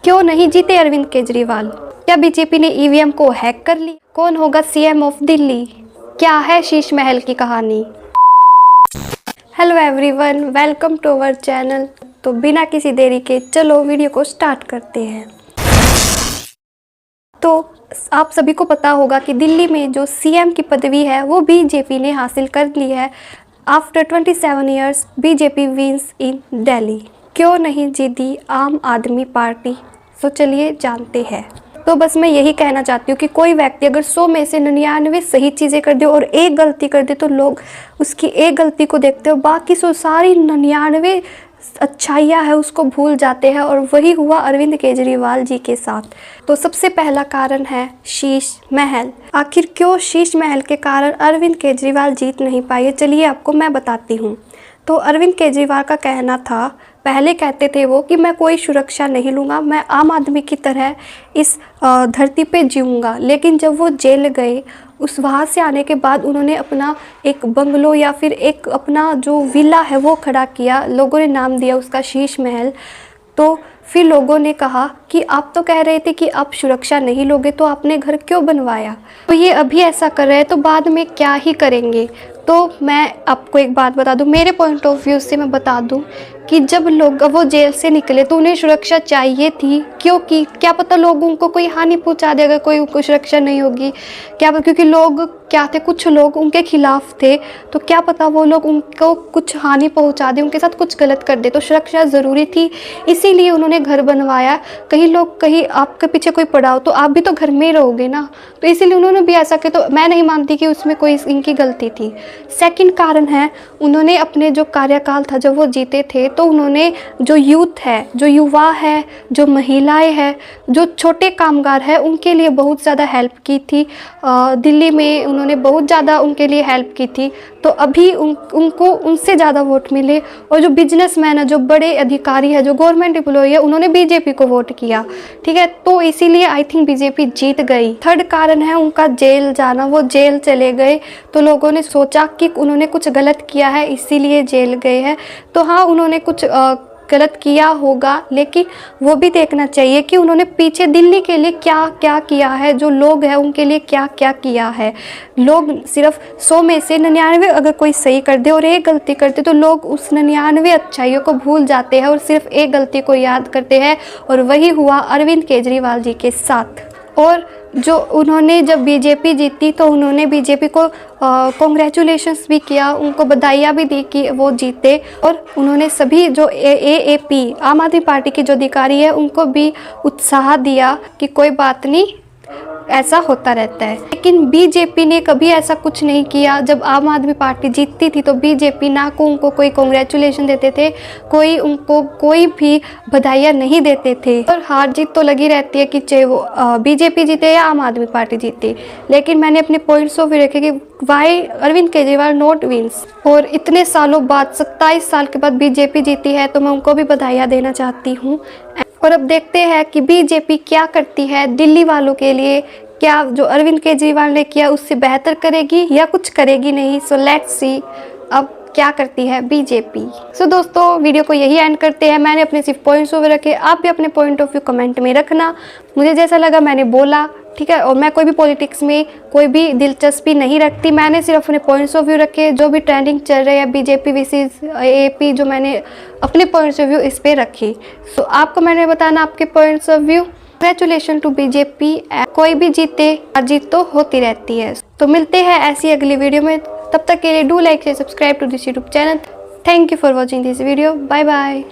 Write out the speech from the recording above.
क्यों नहीं जीते अरविंद केजरीवाल? क्या बीजेपी ने ईवीएम को हैक कर ली? कौन होगा सीएम ऑफ दिल्ली? क्या है शीश महल की कहानी? Hello everyone, welcome to our channel. तो बिना किसी देरी के चलो वीडियो को स्टार्ट करते हैं। तो आप सभी को पता होगा कि दिल्ली में जो सीएम की पदवी है वो बीजेपी ने हासिल कर ली है। आफ्टर 27 ईयर्स बीजेपी विंस इन दिल्ली। क्यों नहीं जीती आम आदमी पार्टी? तो चलिए जानते हैं। तो बस मैं यही कहना चाहती हूँ कि कोई व्यक्ति अगर 100 में से 99 सही चीज़ें कर दे और एक गलती कर दे तो लोग उसकी एक गलती को देखते हैं और बाकी सारी 99 अच्छाइयाँ है उसको भूल जाते हैं। और वही हुआ अरविंद केजरीवाल जी के साथ। तो सबसे पहला कारण है शीश महल। आखिर क्यों शीश महल के कारण अरविंद केजरीवाल जीत नहीं पाए? चलिए आपको मैं बताती हूँ। तो अरविंद केजरीवाल का कहना था, पहले कहते थे वो कि मैं कोई सुरक्षा नहीं लूँगा, मैं आम आदमी की तरह इस धरती पे जीऊँगा। लेकिन जब वो जेल गए, उस वहाँ से आने के बाद उन्होंने अपना एक बंगलो या फिर एक अपना जो विला है वो खड़ा किया। लोगों ने नाम दिया उसका शीश महल। तो फिर लोगों ने कहा कि आप तो कह रहे थे कि आप सुरक्षा नहीं लोगे, तो आपने घर क्यों बनवाया? तो ये अभी ऐसा कर रहे हैं तो बाद में क्या ही करेंगे? तो मैं आपको एक बात बता दूं, मेरे पॉइंट ऑफ व्यू से मैं बता दूं कि जब लोग वो जेल से निकले तो उन्हें सुरक्षा चाहिए थी, क्योंकि क्या पता लोग उनको कोई हानि पहुंचा देगा, कोई उनको सुरक्षा नहीं होगी क्या पता, क्योंकि लोग क्या थे, कुछ लोग उनके खिलाफ थे, तो क्या पता वो लोग उनको कुछ हानि पहुंचा दे, उनके साथ कुछ गलत कर दे। तो सुरक्षा ज़रूरी थी, इसीलिए उन्होंने घर बनवाया। कहीं आपके पीछे कोई पड़ा हो तो आप भी तो घर में ही रहोगे ना, तो इसीलिए उन्होंने भी ऐसा किया। तो मैं नहीं मानती कि उसमें कोई इनकी गलती थी। सेकंड कारण है, उन्होंने अपने जो कार्यकाल था जब वो जीते थे तो उन्होंने जो यूथ है, जो युवा है, जो महिलाएं हैं, जो छोटे कामगार हैं, उनके लिए बहुत ज़्यादा हेल्प की थी। दिल्ली में उन्होंने बहुत ज़्यादा उनके लिए हेल्प की थी। तो अभी उनको उनसे ज़्यादा वोट मिले। और जो बिजनेसमैन है, जो बड़े अधिकारी है, जो गवर्नमेंट एम्प्लॉय है, उन्होंने बीजेपी को वोट किया। ठीक है, तो इसीलिए आई थिंक बीजेपी जीत गई। थर्ड कारण है उनका जेल जाना। वो जेल चले गए तो लोगों ने सोचा कि उन्होंने कुछ गलत किया है, इसीलिए जेल गए हैं। तो हाँ, उन्होंने कुछ गलत किया होगा, लेकिन वो भी देखना चाहिए कि उन्होंने पीछे दिल्ली के लिए क्या क्या किया है, जो लोग हैं उनके लिए क्या क्या किया है। लोग सिर्फ 100 में से 99 अगर कोई सही कर दे और एक गलती करते तो लोग उस 99 अच्छाइयों को भूल जाते हैं और सिर्फ एक गलती को याद करते हैं। और वही हुआ अरविंद केजरीवाल जी के साथ। और जो उन्होंने जब बीजेपी जीती तो उन्होंने बीजेपी को कॉन्ग्रेचुलेशंस भी किया, उनको बधाइयाँ भी दी कि वो जीते। और उन्होंने सभी जो एएपी आम आदमी पार्टी के जो अधिकारी है उनको भी उत्साह दिया कि कोई बात नहीं, ऐसा होता रहता है। लेकिन बीजेपी ने कभी ऐसा कुछ नहीं किया। जब आम आदमी पार्टी जीतती थी तो बीजेपी ना को उनको कोई कॉन्ग्रेचुलेशन देते थे, कोई उनको कोई भी बधाइयाँ नहीं देते थे। और हार जीत तो लगी रहती है कि चाहे वो बीजेपी जीते या आम आदमी पार्टी जीते। लेकिन मैंने अपने पॉइंट्स ऑफ व्यू रखे कि why Arvind Kejriwal not wins. और इतने सालों बाद 27 साल के बाद बीजेपी जीती है तो मैं उनको भी बधाइयाँ देना चाहती हूँ। और अब देखते हैं कि बीजेपी क्या करती है दिल्ली वालों के लिए। क्या जो अरविंद केजरीवाल ने किया उससे बेहतर करेगी या कुछ करेगी नहीं? सो लेट्स सी अब क्या करती है बीजेपी। सो दोस्तों, वीडियो को यही एंड करते हैं। मैंने अपने सिर्फ पॉइंट्स ओवर रखे, आप भी अपने पॉइंट ऑफ व्यू कमेंट में रखना। मुझे जैसा लगा मैंने बोला, ठीक है। और मैं कोई भी पॉलिटिक्स में कोई भी दिलचस्पी नहीं रखती, मैंने सिर्फ अपने पॉइंट्स ऑफ व्यू रखे। जो भी ट्रेंडिंग चल रही है बीजेपी वर्सेस एपी, जो मैंने अपने पॉइंट्स ऑफ व्यू इस पर रखी। सो आपको मैंने बताना आपके points of view. Congratulation to BJP. कोई भी जीते, जीत तो होती रहती है। तो मिलते हैं ऐसी अगली वीडियो में, तब तक के लिए डू लाइक से subscribe to this YouTube channel. Thank you for watching this video. Bye bye.